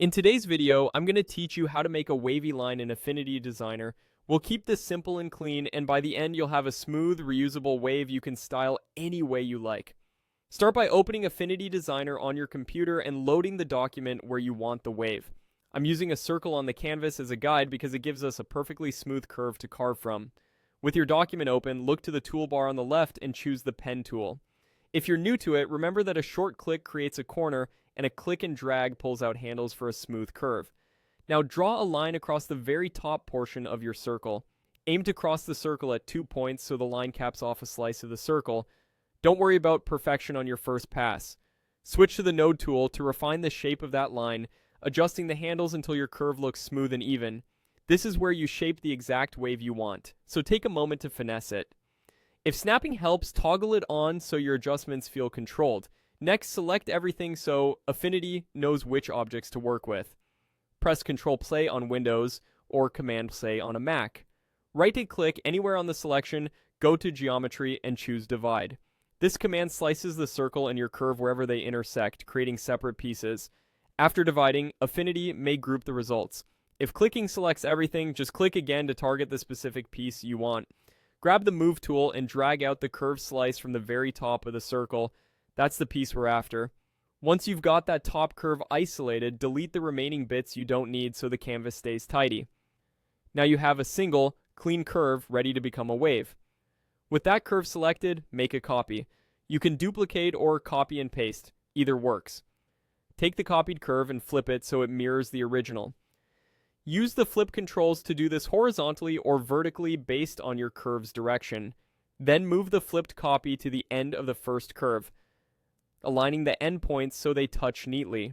In today's video, I'm going to teach you how to make a wavy line in Affinity Designer. We'll keep this simple and clean, and by the end you'll have a smooth, reusable wave you can style any way you like. Start by opening Affinity Designer on your computer and loading the document where you want the wave. I'm using a circle on the canvas as a guide because it gives us a perfectly smooth curve to carve from. With your document open, look to the toolbar on the left and choose the pen tool. If you're new to it, remember that a short click creates a corner and a click and drag pulls out handles for a smooth curve. Now draw a line across the very top portion of your circle. Aim to cross the circle at 2 points so the line caps off a slice of the circle. Don't worry about perfection on your first pass. Switch to the node tool to refine the shape of that line, adjusting the handles until your curve looks smooth and even. This is where you shape the exact wave you want, so take a moment to finesse it. If snapping helps, toggle it on so your adjustments feel controlled. Next, select everything so Affinity knows which objects to work with. Press Ctrl Play on Windows or Command Play on a Mac. Right-click anywhere on the selection, go to Geometry, and choose Divide. This command slices the circle and your curve wherever they intersect, creating separate pieces. After dividing, Affinity may group the results. If clicking selects everything, just click again to target the specific piece you want. Grab the Move tool and drag out the curved slice from the very top of the circle. That's the piece we're after. Once you've got that top curve isolated, delete the remaining bits you don't need so the canvas stays tidy. Now you have a single, clean curve ready to become a wave. With that curve selected, make a copy. You can duplicate or copy and paste. Either works. Take the copied curve and flip it so it mirrors the original. Use the flip controls to do this horizontally or vertically based on your curve's direction. Then move the flipped copy to the end of the first curve, aligning the endpoints so they touch neatly.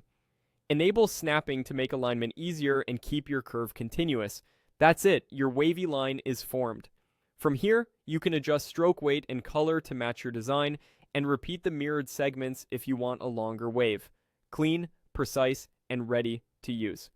Enable snapping to make alignment easier and keep your curve continuous. That's it, your wavy line is formed. From here, you can adjust stroke weight and color to match your design, and repeat the mirrored segments if you want a longer wave. Clean, precise, and ready to use.